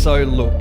So look,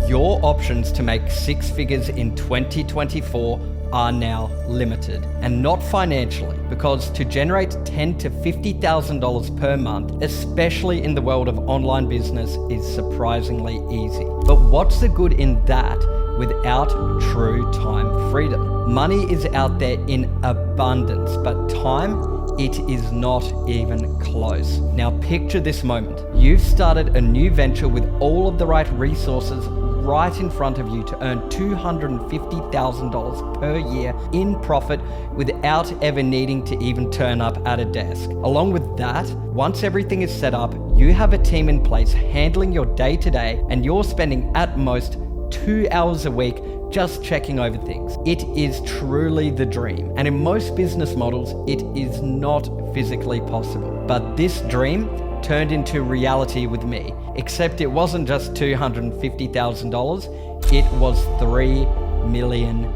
your options to make six figures in 2024 are now limited, and not financially, because to generate $10,000 to $50,000 per month, especially in the world of online business, is surprisingly easy. But what's the good in that without true time freedom? Money is out there in abundance, but time, it is not even close. Now picture this moment. You've started a new venture with all of the right resources right in front of you to earn $250,000 per year in profit without ever needing to even turn up at a desk. Along with that, once everything is set up, you have a team in place handling your day-to-day, and you're spending at most 2 hours a week just checking over things. It is truly the dream. And in most business models, it is not physically possible. But this dream turned into reality with me, except it wasn't just $250,000, it was $3 million.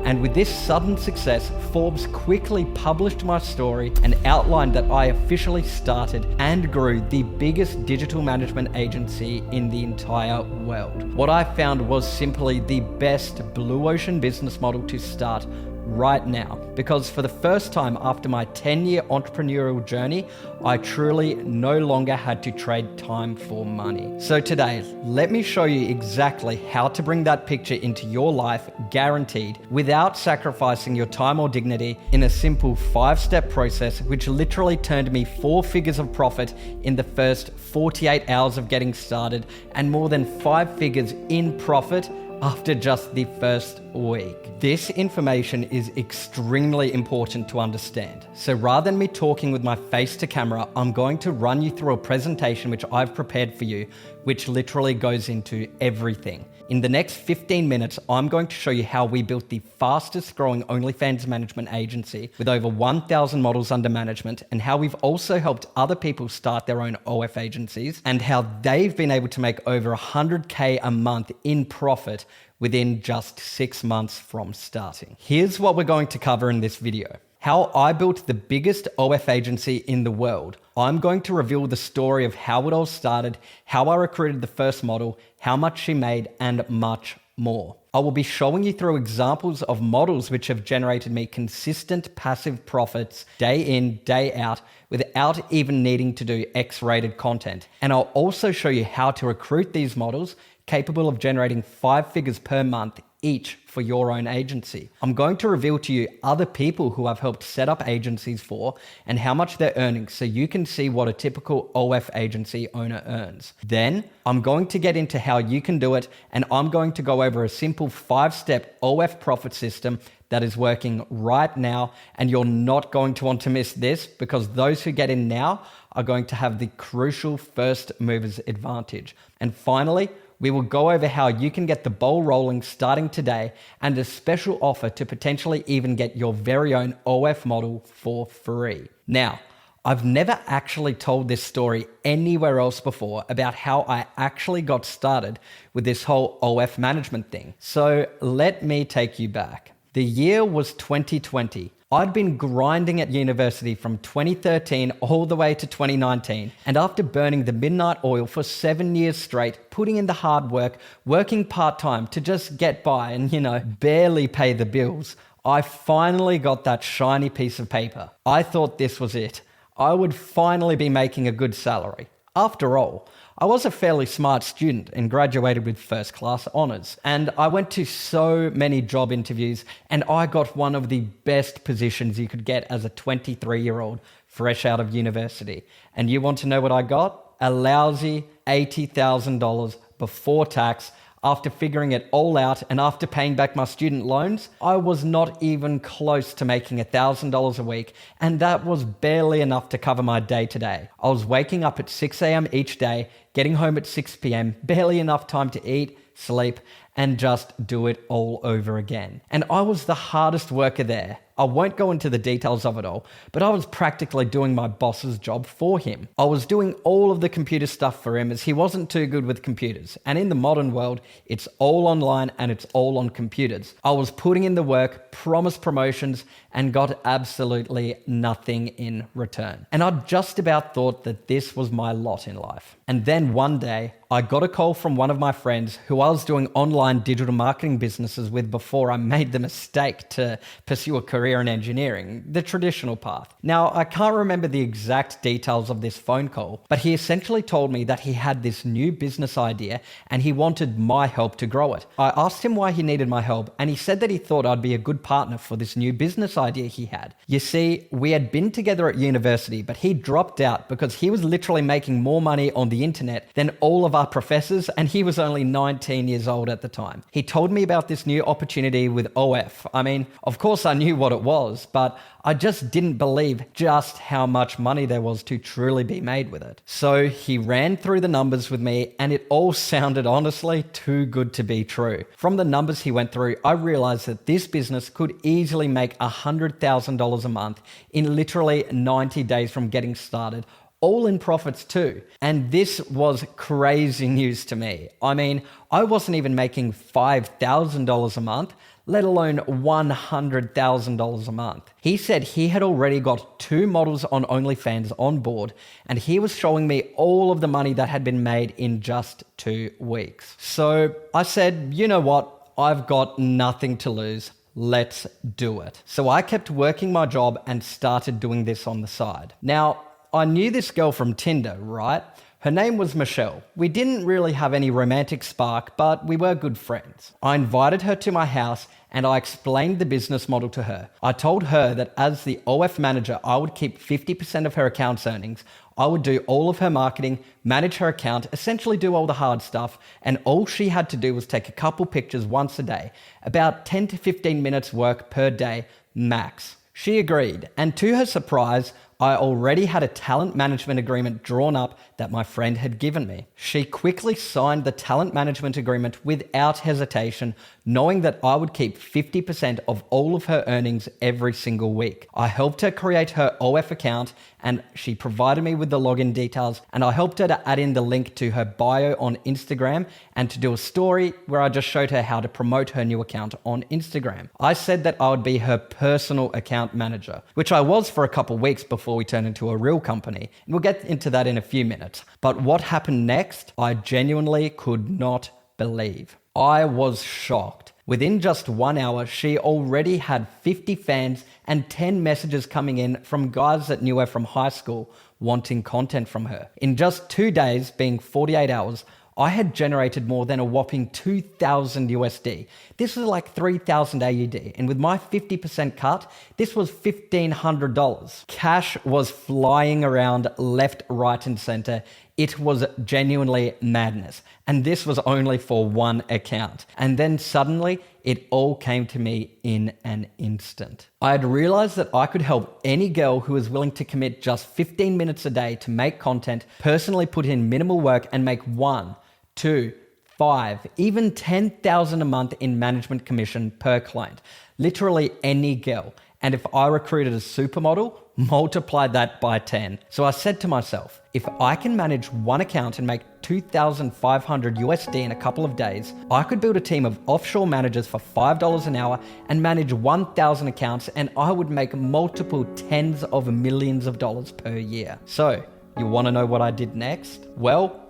And with this sudden success, Forbes quickly published my story and outlined that I officially started and grew the biggest digital management agency in the entire world. What I found was simply the best blue ocean business model to start right now, because for the first time after my 10-year entrepreneurial journey, I truly no longer had to trade time for money. So today, let me show you exactly how to bring that picture into your life, guaranteed, without sacrificing your time or dignity, in a simple 5-step process, which literally turned me 4 figures of profit in the first 48 hours of getting started, and more than 5 figures in profit after just the first week. This information is extremely important to understand. So rather than me talking with my face to camera, I'm going to run you through a presentation which I've prepared for you, which literally goes into everything. In the next 15 minutes, I'm going to show you how we built the fastest growing OnlyFans management agency with over 1,000 models under management, and how we've also helped other people start their own OF agencies, and how they've been able to make over $100K a month in profit within just 6 months from starting. Here's what we're going to cover in this video. How I built the biggest OF agency in the world. I'm going to reveal the story of how it all started, how I recruited the first model, how much she made, and much more. I will be showing you through examples of models which have generated me consistent passive profits day in, day out, without even needing to do X-rated content. And I'll also show you how to recruit these models capable of generating 5 figures per month each for your own agency. I'm going to reveal to you other people who I've helped set up agencies for and how much they're earning, so you can see what a typical OF agency owner earns. Then I'm going to get into how you can do it, and I'm going to go over a simple 5-step OF profit system that is working right now, and you're not going to want to miss this, because those who get in now are going to have the crucial first movers advantage. And finally, we will go over how you can get the ball rolling starting today, and a special offer to potentially even get your very own OF model for free. Now, I've never actually told this story anywhere else before about how I actually got started with this whole OF management thing. So let me take you back. The year was 2020. I'd been grinding at university from 2013 all the way to 2019, and after burning the midnight oil for 7 years straight, putting in the hard work, working part-time to just get by and, barely pay the bills, I finally got that shiny piece of paper. I thought this was it. I would finally be making a good salary. After all, I was a fairly smart student and graduated with first-class honors. And I went to so many job interviews, and I got one of the best positions you could get as a 23-year-old fresh out of university. And you want to know what I got? A lousy $80,000 before tax. After figuring it all out and after paying back my student loans, I was not even close to making $1,000 a week, and that was barely enough to cover my day-to-day. I was waking up at 6 a.m. each day, getting home at 6 p.m., barely enough time to eat, sleep, and just do it all over again. And I was the hardest worker there. I won't go into the details of it all, but I was practically doing my boss's job for him. I was doing all of the computer stuff for him, as he wasn't too good with computers. And in the modern world, it's all online and it's all on computers. I was putting in the work, promised promotions, and got absolutely nothing in return. And I just about thought that this was my lot in life. And then one day, I got a call from one of my friends who I was doing online digital marketing businesses with before I made the mistake to pursue a career in engineering, the traditional path. Now, I can't remember the exact details of this phone call, but he essentially told me that he had this new business idea and he wanted my help to grow it. I asked him why he needed my help, and he said that he thought I'd be a good partner for this new business idea he had. You see, we had been together at university, but he dropped out because he was literally making more money on the internet than all of our professors, and he was only 19 years old at the time. He told me about this new opportunity with OF. I mean, of course I knew what it was, but I just didn't believe just how much money there was to truly be made with it. So he ran through the numbers with me, and it all sounded honestly too good to be true. From the numbers he went through, I realized that this business could easily make $100,000 a month in literally 90 days from getting started, all in profits too. And this was crazy news to me. I mean, I wasn't even making $5,000 a month, let alone $100,000 a month. He said he had already got 2 models on OnlyFans on board, and he was showing me all of the money that had been made in just 2 weeks. So I said, you know what? I've got nothing to lose. Let's do it. So I kept working my job and started doing this on the side. Now, I knew this girl from Tinder, right? Her name was Michelle. We didn't really have any romantic spark, but we were good friends. I invited her to my house and I explained the business model to her. I told her that as the OF manager, I would keep 50% of her account's earnings. I would do all of her marketing, manage her account, essentially do all the hard stuff, and all she had to do was take a couple pictures once a day, about 10 to 15 minutes work per day, max. She agreed, and to her surprise, I already had a talent management agreement drawn up that my friend had given me. She quickly signed the talent management agreement without hesitation, knowing that I would keep 50% of all of her earnings every single week. I helped her create her OF account, and she provided me with the login details, and I helped her to add in the link to her bio on Instagram and to do a story where I just showed her how to promote her new account on Instagram. I said that I would be her personal account manager, which I was for a couple weeks before we turned into a real company. And we'll get into that in a few minutes. But what happened next, I genuinely could not believe. I was shocked. Within just 1 hour, she already had 50 fans and 10 messages coming in from guys that knew her from high school wanting content from her. In just 2 days, being 48 hours, I had generated more than a whopping 2,000 USD. This was like 3,000 AUD. And with my 50% cut, this was $1,500. Cash was flying around left, right, and center. It was genuinely madness. And this was only for one account. And then suddenly, it all came to me in an instant. I had realized that I could help any girl who was willing to commit just 15 minutes a day to make content, personally put in minimal work, and make 1, 2, 5, even 10,000 a month in management commission per client. Literally any girl. And if I recruited a supermodel, multiply that by 10. So I said to myself, if I can manage one account and make 2,500 USD in a couple of days, I could build a team of offshore managers for $5 an hour and manage 1,000 accounts, and I would make multiple tens of millions of dollars per year. So you want to know what I did next? Well,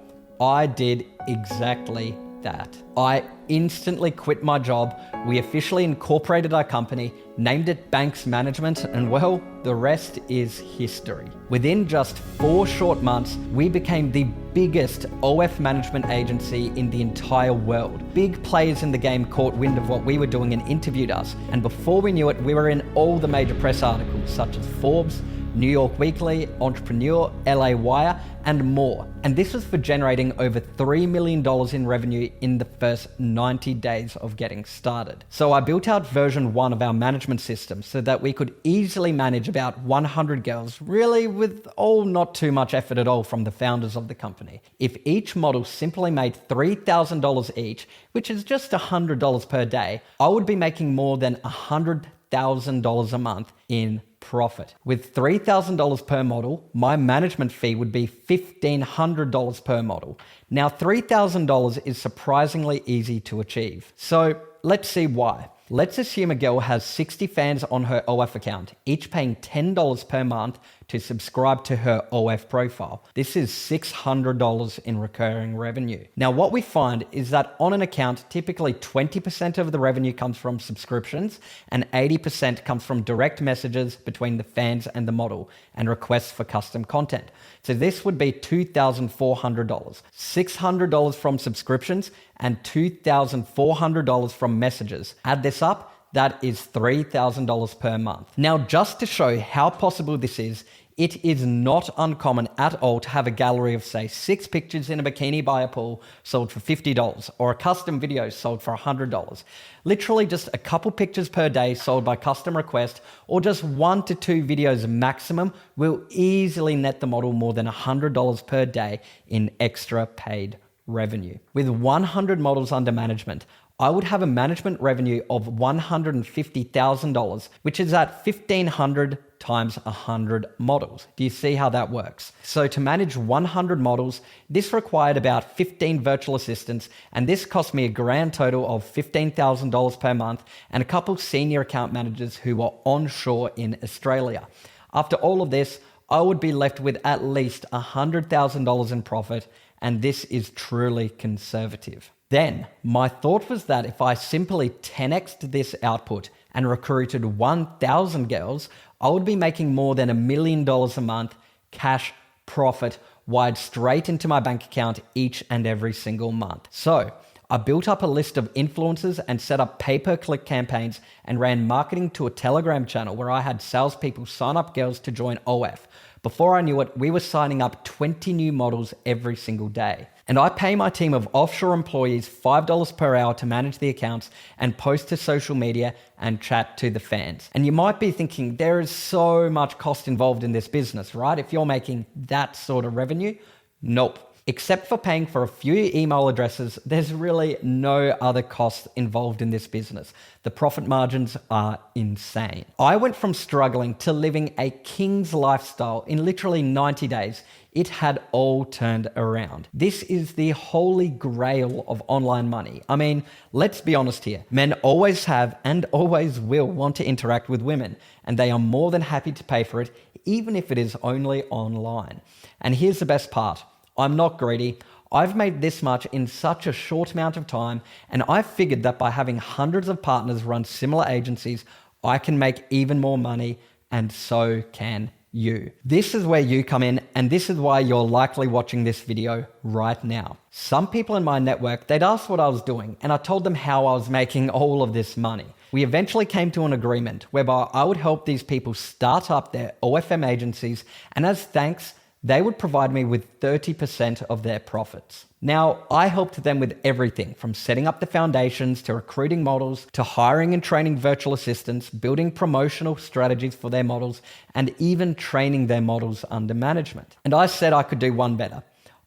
I did exactly that. I instantly quit my job. We officially incorporated our company, named it Banx Management, and well, the rest is history. Within just 4 short months, we became the biggest OF management agency in the entire world. Big players in the game caught wind of what we were doing and interviewed us, and before we knew it, we were in all the major press articles such as Forbes, New York Weekly, Entrepreneur, LA Wire, and more. And this was for generating over $3 million in revenue in the first 90 days of getting started. So I built out version 1 of our management system so that we could easily manage about 100 girls, really with not too much effort at all from the founders of the company. If each model simply made $3,000 each, which is just $100 per day, I would be making more than $100,000 a month in profit. With $3,000 per model, my management fee would be $1,500 per model. Now, $3,000 is surprisingly easy to achieve. So let's see why. Let's assume a girl has 60 fans on her OF account, each paying $10 per month to subscribe to her OF profile. This is $600 in recurring revenue. Now, what we find is that on an account, typically 20% of the revenue comes from subscriptions and 80% comes from direct messages between the fans and the model and requests for custom content. So this would be $2,400, $600 from subscriptions and $2,400 from messages. Add this up, that is $3,000 per month. Now, just to show how possible this is, it is not uncommon at all to have a gallery of, say, 6 pictures in a bikini by a pool sold for $50, or a custom video sold for $100. Literally just a couple pictures per day sold by custom request, or just 1 to 2 videos maximum will easily net the model more than $100 per day in extra paid revenue. With 100 models under management, I would have a management revenue of $150,000, which is at 1,500 times 100 models. Do you see how that works? So to manage 100 models, this required about 15 virtual assistants, and this cost me a grand total of $15,000 per month and a couple senior account managers who were onshore in Australia. After all of this, I would be left with at least $100,000 in profit, and this is truly conservative. Then, my thought was that if I simply 10x'd this output and recruited 1,000 girls, I would be making more than $1 million a month cash profit wired straight into my bank account each and every single month. So, I built up a list of influencers and set up pay-per-click campaigns and ran marketing to a Telegram channel where I had salespeople sign up girls to join OF. Before I knew it, we were signing up 20 new models every single day. And I pay my team of offshore employees $5 per hour to manage the accounts and post to social media and chat to the fans. And you might be thinking, there is so much cost involved in this business, right? If you're making that sort of revenue, nope. Except for paying for a few email addresses, there's really no other cost involved in this business. The profit margins are insane. I went from struggling to living a king's lifestyle in literally 90 days. It had all turned around. This is the holy grail of online money. I mean, let's be honest here. Men always have and always will want to interact with women, and they are more than happy to pay for it, even if it is only online. And here's the best part. I'm not greedy. I've made this much in such a short amount of time, and I've figured that by having hundreds of partners run similar agencies, I can make even more money, and so can you. This is where you come in, and this is why you're likely watching this video right now. Some people in my network, they'd asked what I was doing, and I told them how I was making all of this money. We eventually came to an agreement whereby I would help these people start up their OFM agencies, and as thanks, they would provide me with 30% of their profits. Now, I helped them with everything from setting up the foundations to recruiting models to hiring and training virtual assistants, building promotional strategies for their models, and even training their models under management. And I said I could do one better.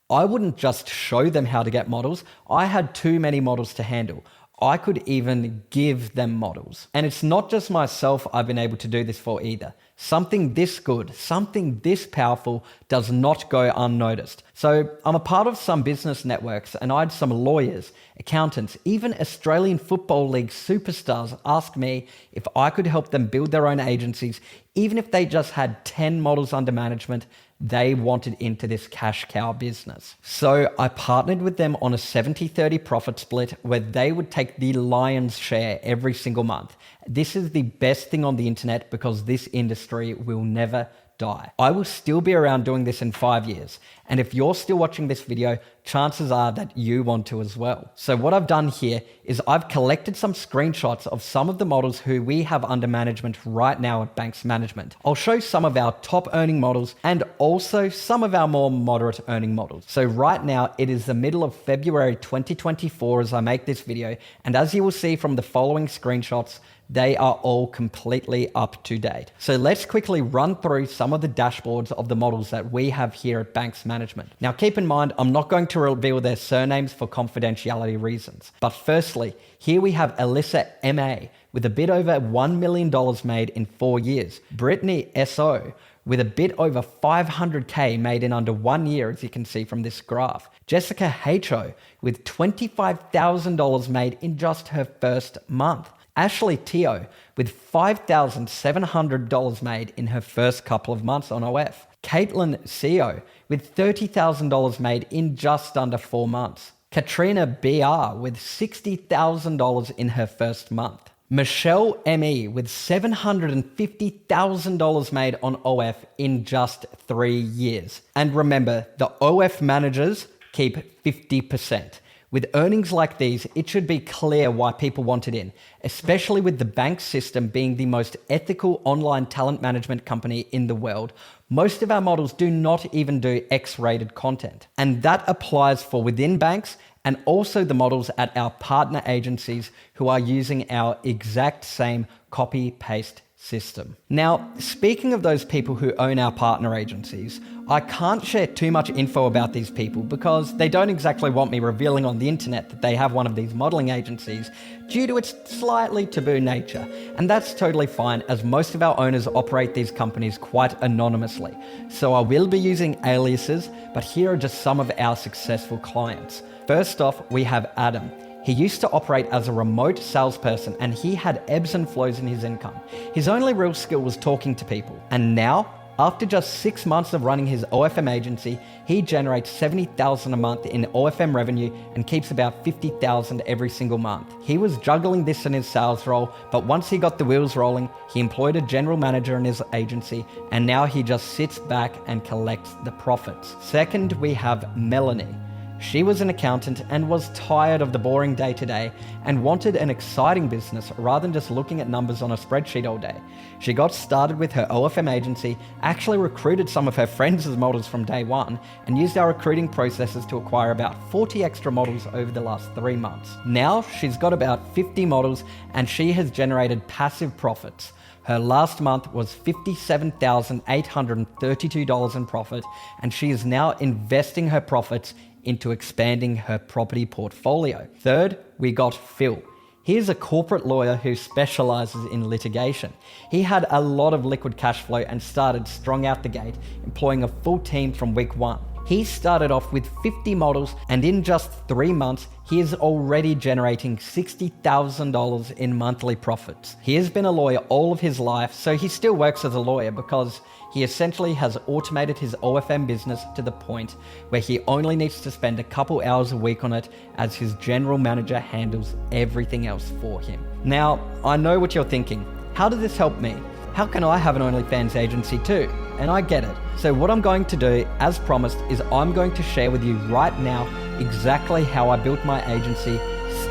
I wouldn't just show them how to get models. I had too many models to handle. I could even give them models. And it's not just myself I've been able to do this for either. Something this good, something this powerful does not go unnoticed. So I'm a part of some business networks, and I had some lawyers, accountants, even Australian Football League superstars ask me if I could help them build their own agencies, even if they just had 10 models under management. They wanted into this cash cow business. So I partnered with them on a 70-30 profit split where they would take the lion's share every single month. This is the best thing on the internet because this industry will never die. I will still be around doing this in 5 years. And if you're still watching this video, chances are that you want to as well. So what I've done here is I've collected some screenshots of some of the models who we have under management right now at Banx Management. I'll show some of our top earning models and also some of our more moderate earning models. So right now it is the middle of February 2024 as I make this video. And as you will see from the following screenshots, they are all completely up to date. So let's quickly run through some of the dashboards of the models that we have here at Banx Management. Now keep in mind, I'm not going to reveal their surnames for confidentiality reasons. But firstly, here we have Alyssa MA with a bit over $1 million made in 4 years. Brittany SO with a bit over 500K made in under 1 year, as you can see from this graph. Jessica HO with $25,000 made in just her first month. Ashley Teo with $5,700 made in her first couple of months on OF. Caitlin CEO with $30,000 made in just under 4 months. Katrina BR with $60,000 in her first month. Michelle ME with $750,000 made on OF in just 3 years. And remember, the OF managers keep 50%. With earnings like these, it should be clear why people want it in, especially with the Banx system being the most ethical online talent management company in the world. Most of our models do not even do X-rated content. And that applies for within Banx and also the models at our partner agencies who are using our exact same copy-paste system. Now, speaking of those people who own our partner agencies, I can't share too much info about these people because they don't exactly want me revealing on the internet that they have one of these modeling agencies due to its slightly taboo nature. And that's totally fine, as most of our owners operate these companies quite anonymously. So I will be using aliases, but here are just some of our successful clients. First off, we have Adam. He used to operate as a remote salesperson and he had ebbs and flows in his income. His only real skill was talking to people. And now, after just 6 months of running his OFM agency, he generates $70,000 a month in OFM revenue and keeps about $50,000 every single month. He was juggling this in his sales role, but once he got the wheels rolling, he employed a general manager in his agency, and now he just sits back and collects the profits. Second, we have Melanie. She was an accountant and was tired of the boring day-to-day and wanted an exciting business rather than just looking at numbers on a spreadsheet all day. She got started with her OFM agency, actually recruited some of her friends as models from day one, and used our recruiting processes to acquire about 40 extra models over the last 3 months. Now she's got about 50 models and she has generated passive profits. Her last month was $57,832 in profit, and she is now investing her profits into expanding her property portfolio. Third, we got Phil. He is a corporate lawyer who specializes in litigation. He had a lot of liquid cash flow and started strong out the gate, employing a full team from week 1. He started off with 50 models, and in just 3 months, he is already generating $60,000 in monthly profits. He has been a lawyer all of his life, so he still works as a lawyer because he essentially has automated his OFM business to the point where he only needs to spend a couple hours a week on it, as his general manager handles everything else for him. Now, I know what you're thinking. How does this help me? How can I have an OnlyFans agency too? And I get it. So what I'm going to do, as promised, is I'm going to share with you right now exactly how I built my agency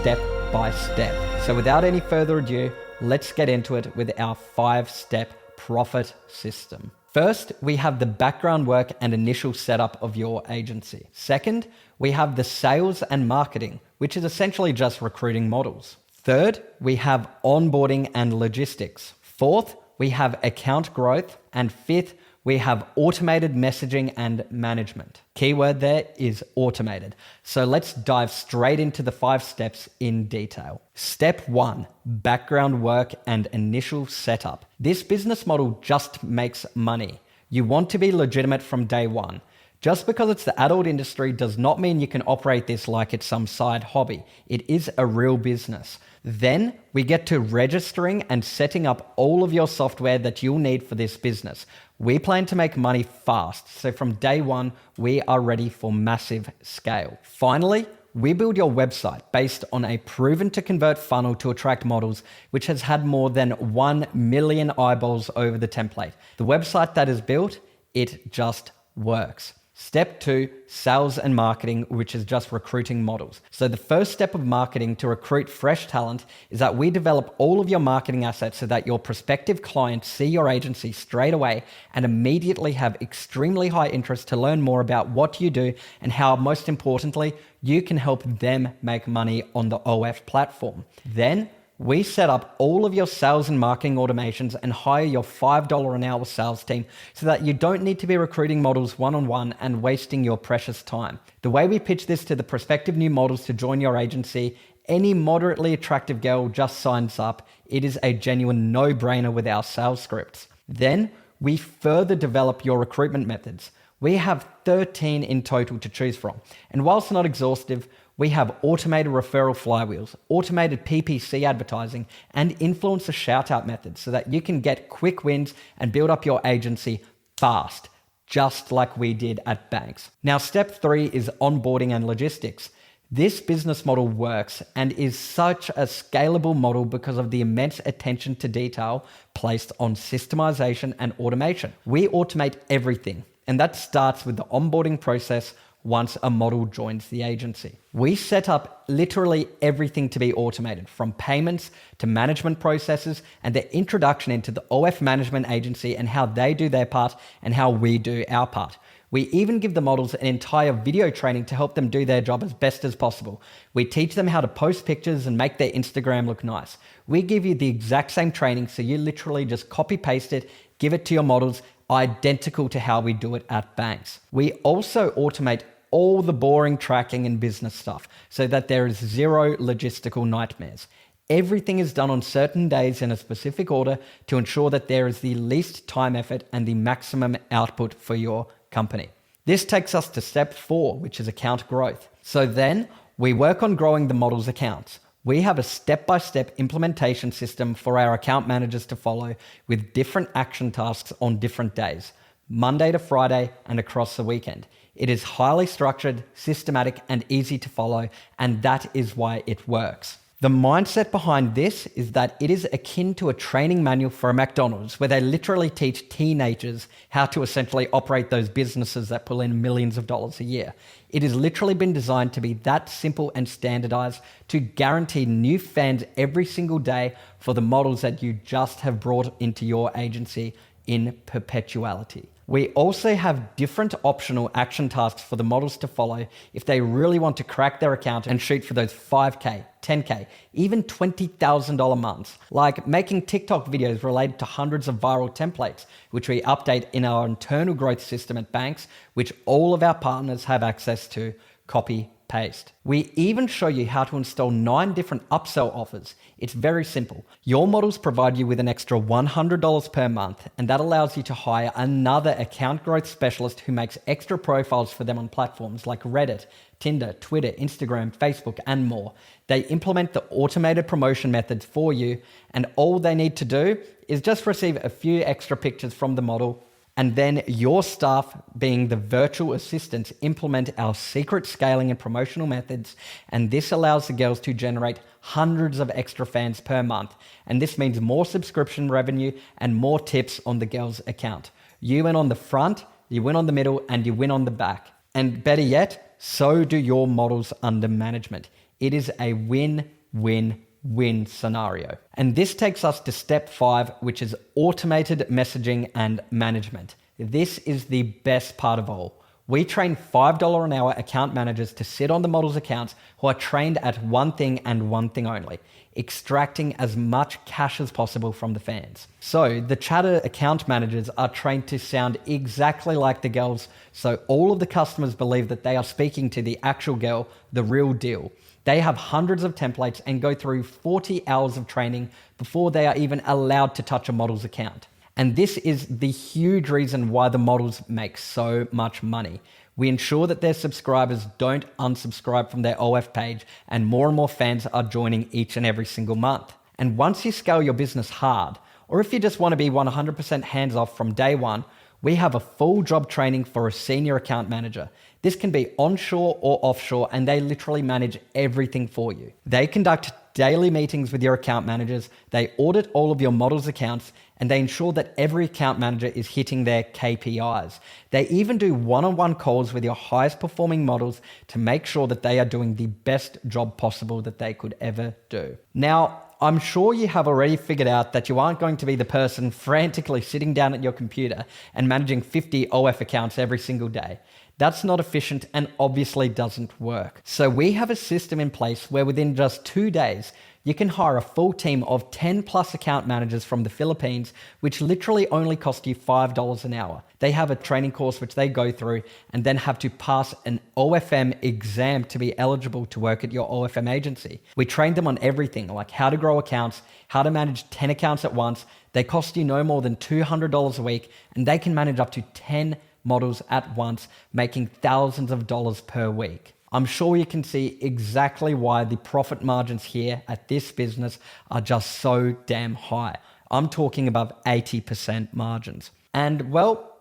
step by step. So without any further ado, let's get into it with our 5-step profit system. First, we have the background work and initial setup of your agency. Second, we have the sales and marketing, which is essentially just recruiting models. Third, we have onboarding and logistics. Fourth, we have account growth. And fifth, we have automated messaging and management. Keyword there is automated. So let's dive straight into the 5 steps in detail. Step 1, background work and initial setup. This business model just makes money. You want to be legitimate from day one. Just because it's the adult industry does not mean you can operate this like it's some side hobby. It is a real business. Then we get to registering and setting up all of your software that you'll need for this business. We plan to make money fast, so from day one, we are ready for massive scale. Finally, we build your website based on a proven to convert funnel to attract models, which has had more than 1 million eyeballs over the template. The website that is built, it just works. Step 2, sales and marketing, which is just recruiting models. So the first step of marketing to recruit fresh talent is that we develop all of your marketing assets so that your prospective clients see your agency straight away and immediately have extremely high interest to learn more about what you do and how, most importantly, you can help them make money on the OF platform. Then we set up all of your sales and marketing automations and hire your $5 an hour sales team so that you don't need to be recruiting models one-on-one and wasting your precious time. The way we pitch this to the prospective new models to join your agency, any moderately attractive girl just signs up. It is a genuine no-brainer with our sales scripts. Then we further develop your recruitment methods. We have 13 in total to choose from. And whilst not exhaustive, We have automated referral flywheels, automated PPC advertising, and influencer shout-out methods so that you can get quick wins and build up your agency fast, just like we did at Banx. Now, step 3 is onboarding and logistics. This business model works and is such a scalable model because of the immense attention to detail placed on systemization and automation. We automate everything, and that starts with the onboarding process once a model joins the agency. We set up literally everything to be automated, from payments to management processes and the introduction into the OF management agency and how they do their part and how we do our part. We even give the models an entire video training to help them do their job as best as possible. We teach them how to post pictures and make their Instagram look nice. We give you the exact same training, so you literally just copy paste it, give it to your models, identical to how we do it at Banx. We also automate all the boring tracking and business stuff so that there is zero logistical nightmares. Everything is done on certain days in a specific order to ensure that there is the least time effort and the maximum output for your company. This takes us to step 4, which is account growth. So then we work on growing the model's accounts. We have a step-by-step implementation system for our account managers to follow with different action tasks on different days, Monday to Friday and across the weekend. It is highly structured, systematic, and easy to follow, and that is why it works. The mindset behind this is that it is akin to a training manual for a McDonald's, where they literally teach teenagers how to essentially operate those businesses that pull in millions of dollars a year. It has literally been designed to be that simple and standardized to guarantee new fans every single day for the models that you just have brought into your agency in perpetuality. We also have different optional action tasks for the models to follow if they really want to crack their account and shoot for those 5K, 10K, even $20,000 months, like making TikTok videos related to hundreds of viral templates, which we update in our internal growth system at Banx, which all of our partners have access to, copy, paste. We even show you how to install 9 different upsell offers. It's very simple. Your models provide you with an extra $100 per month, and that allows you to hire another account growth specialist who makes extra profiles for them on platforms like Reddit, Tinder, Twitter, Instagram, Facebook, and more. They implement the automated promotion methods for you, and all they need to do is just receive a few extra pictures from the model, and then your staff, being the virtual assistants, implement our secret scaling and promotional methods, and this allows the girls to generate hundreds of extra fans per month, and this means more subscription revenue and more tips on the girls' account. You win on the front, you win on the middle, and you win on the back. And better yet, so do your models under management. It is a win-win-win scenario. And this takes us to step 5, which is automated messaging and management. This is the best part of all. We train $5 an hour account managers to sit on the models' accounts who are trained at one thing and one thing only: extracting as much cash as possible from the fans. So the chatter account managers are trained to sound exactly like the girls, so all of the customers believe that they are speaking to the actual girl, the real deal. They have hundreds of templates and go through 40 hours of training before they are even allowed to touch a model's account. And this is the huge reason why the models make so much money. We ensure that their subscribers don't unsubscribe from their OF page, and more fans are joining each and every single month. And once you scale your business hard, or if you just want to be 100% hands off from day one, we have a full job training for a senior account manager. This can be onshore or offshore, and they literally manage everything for you. They conduct daily meetings with your account managers, they audit all of your models' accounts, and they ensure that every account manager is hitting their KPIs. They even do one-on-one calls with your highest performing models to make sure that they are doing the best job possible that they could ever do. Now, I'm sure you have already figured out that you aren't going to be the person frantically sitting down at your computer and managing 50 OF accounts every single day. That's not efficient and obviously doesn't work. So we have a system in place where within just 2 days, you can hire a full team of 10 plus account managers from the Philippines, which literally only cost you $5 an hour. They have a training course which they go through and then have to pass an OFM exam to be eligible to work at your OFM agency. We train them on everything like how to grow accounts, how to manage 10 accounts at once. They cost you no more than $200 a week, and they can manage up to 10 models at once, making thousands of dollars per week. I'm sure you can see exactly why the profit margins here at this business are just so damn high. I'm talking above 80% margins. And well,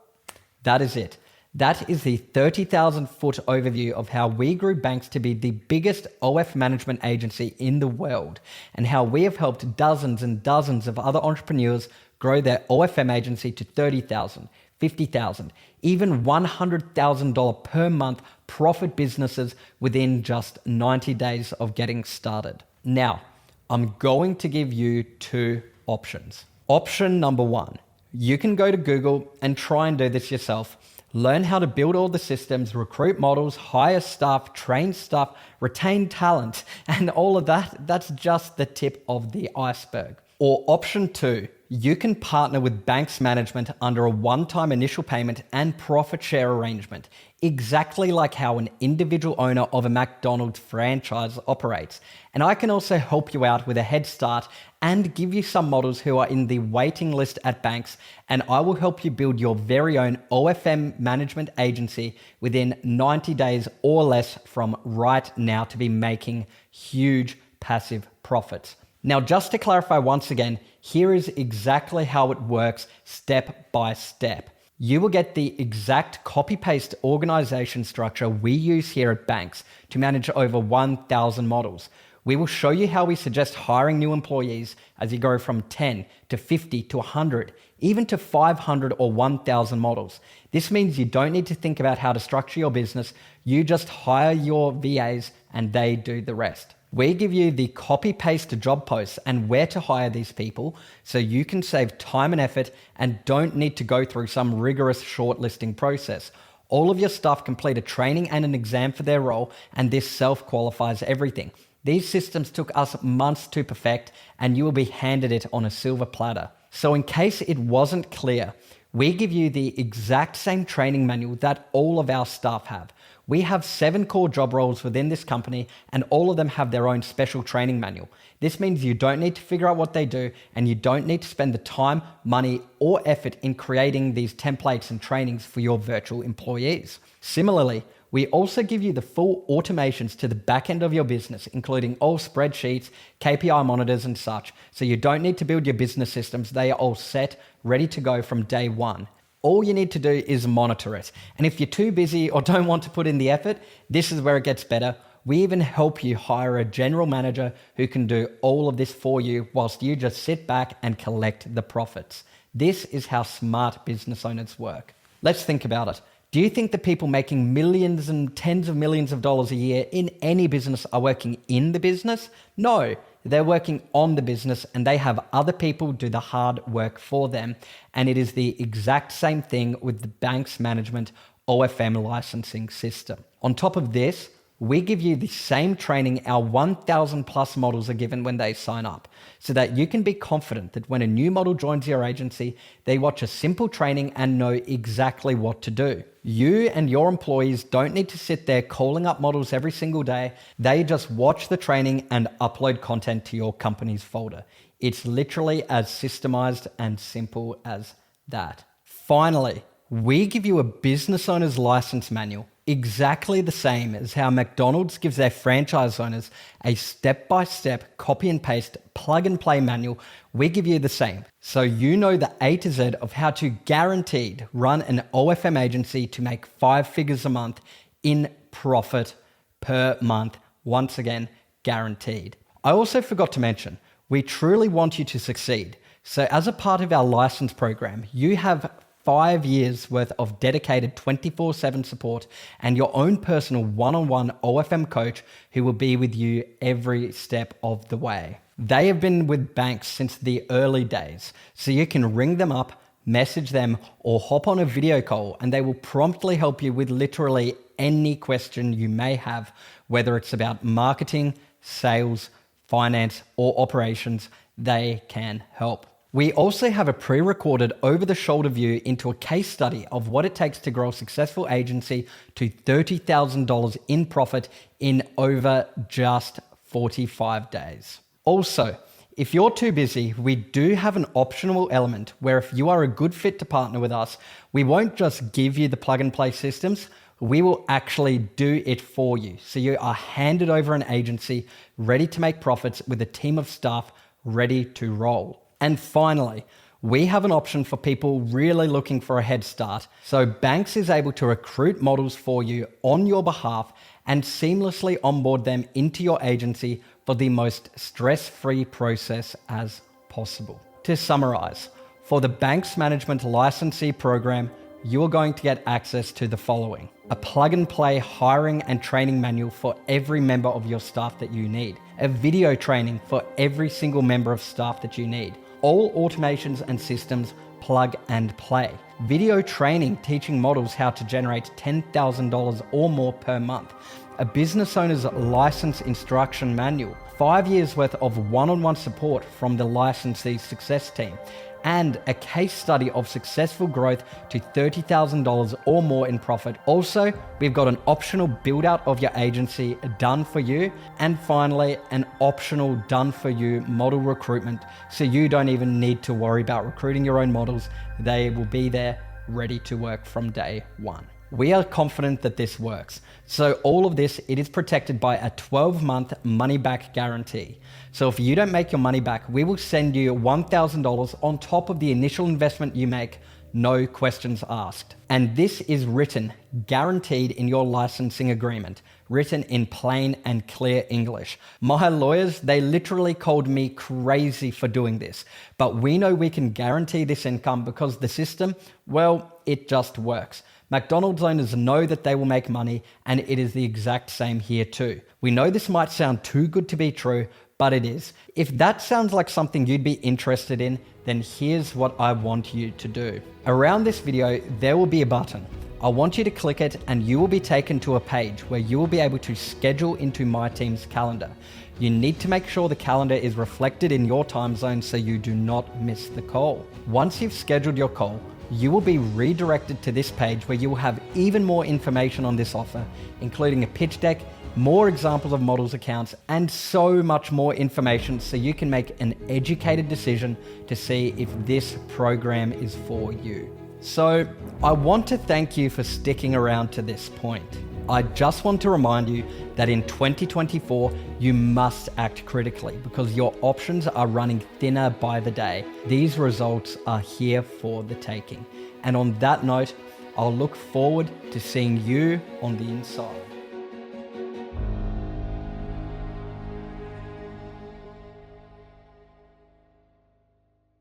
that is it. That is the 30,000 foot overview of how we grew Banx to be the biggest OF management agency in the world, and how we have helped dozens and dozens of other entrepreneurs grow their OFM agency to 30,000, 50,000, even $100,000 per month profit businesses within just 90 days of getting started. Now, I'm going to give you two options. Option number one, you can go to Google and try and do this yourself. Learn how to build all the systems, recruit models, hire staff, train staff, retain talent, and all of that. That's just the tip of the iceberg. Or option two, you can partner with Banx Management under a one-time initial payment and profit share arrangement, exactly like how an individual owner of a McDonald's franchise operates. And I can also help you out with a head start and give you some models who are in the waiting list at Banx, and I will help you build your very own OFM management agency within 90 days or less from right now to be making huge passive profits. Now, just to clarify once again, here is exactly how it works step by step. You will get the exact copy-paste organization structure we use here at Banx to manage over 1,000 models. We will show you how we suggest hiring new employees as you go from 10 to 50 to 100, even to 500 or 1,000 models. This means you don't need to think about how to structure your business. You just hire your VAs and they do the rest. We give you the copy-paste job posts and where to hire these people so you can save time and effort and don't need to go through some rigorous shortlisting process. All of your staff complete a training and an exam for their role, and this self-qualifies everything. These systems took us months to perfect, and you will be handed it on a silver platter. So in case it wasn't clear, we give you the exact same training manual that all of our staff have. We have 7 core job roles within this company, and all of them have their own special training manual. This means you don't need to figure out what they do, and you don't need to spend the time, money, or effort in creating these templates and trainings for your virtual employees. Similarly, we also give you the full automations to the back end of your business, including all spreadsheets, KPI monitors, and such. So you don't need to build your business systems. They are all set, ready to go from day one. All you need to do is monitor it. And if you're too busy or don't want to put in the effort, this is where it gets better. We even help you hire a general manager who can do all of this for you whilst you just sit back and collect the profits. This is how smart business owners work. Let's think about it. Do you think the people making millions and tens of millions of dollars a year in any business are working in the business? No, they're working on the business, and they have other people do the hard work for them. And it is the exact same thing with the Banx Management OFM licensing system. On top of this, we give you the same training our 1,000 plus models are given when they sign up, so that you can be confident that when a new model joins your agency, they watch a simple training and know exactly what to do. You and your employees don't need to sit there calling up models every single day. They just watch the training and upload content to your company's folder. It's literally as systemized and simple as that. Finally, we give you a business owner's license manual, exactly the same as how McDonald's gives their franchise owners a step-by-step copy and paste plug and play manual. We give you the same, so you know the A to Z of how to guaranteed run an OFM agency to make 5 figures a month in profit per month. Once again, guaranteed. I also forgot to mention, we truly want you to succeed. So as a part of our license program, you have 5 years worth of dedicated 24/7 support and your own personal one-on-one OFM coach who will be with you every step of the way. They have been with Banx since the early days, so you can ring them up, message them, or hop on a video call and they will promptly help you with literally any question you may have, whether it's about marketing, sales, finance, or operations. They can help. We also have a pre-recorded over-the-shoulder view into a case study of what it takes to grow a successful agency to $30,000 in profit in over just 45 days. Also, if you're too busy, we do have an optional element where if you are a good fit to partner with us, we won't just give you the plug and play systems, We will actually do it for you. So you are handed over an agency ready to make profits with a team of staff ready to roll. And finally, we have an option for people really looking for a head start. So Banx is able to recruit models for you on your behalf and seamlessly onboard them into your agency for the most stress-free process as possible. To summarize, for the Banx Management Licensee Program, you are going to get access to the following: a plug-and-play hiring and training manual for every member of your staff that you need, a video training for every single member of staff that you need, all automations and systems plug and play, video training teaching models how to generate $10,000 or more per month, a business owner's license instruction manual, 5 years worth of one-on-one support from the licensee success team, and a case study of successful growth to $30,000 or more in profit. Also, we've got an optional build out of your agency done for you. And finally, an optional done for you model recruitment. So you don't even need to worry about recruiting your own models. They will be there ready to work from day one. We are confident that this works. So all of this, it is protected by a 12-month money-back guarantee. So if you don't make your money back, we will send you $1,000 on top of the initial investment you make, no questions asked. And this is written, guaranteed in your licensing agreement, written in plain and clear English. My lawyers, they literally called me crazy for doing this, but we know we can guarantee this income because the system, well, it just works. McDonald's owners know that they will make money, and it is the exact same here too. We know this might sound too good to be true, but it is. If that sounds like something you'd be interested in, then here's what I want you to do. Around this video, there will be a button. I want you to click it and you will be taken to a page where you will be able to schedule into my team's calendar. You need to make sure the calendar is reflected in your time zone so you do not miss the call. Once you've scheduled your call, you will be redirected to this page where you will have even more information on this offer, including a pitch deck, more examples of models accounts, and so much more information so you can make an educated decision to see if this program is for you. So I want to thank you for sticking around to this point. I just want to remind you that in 2024, you must act critically because your options are running thinner by the day. These results are here for the taking. And on that note, I'll look forward to seeing you on the inside.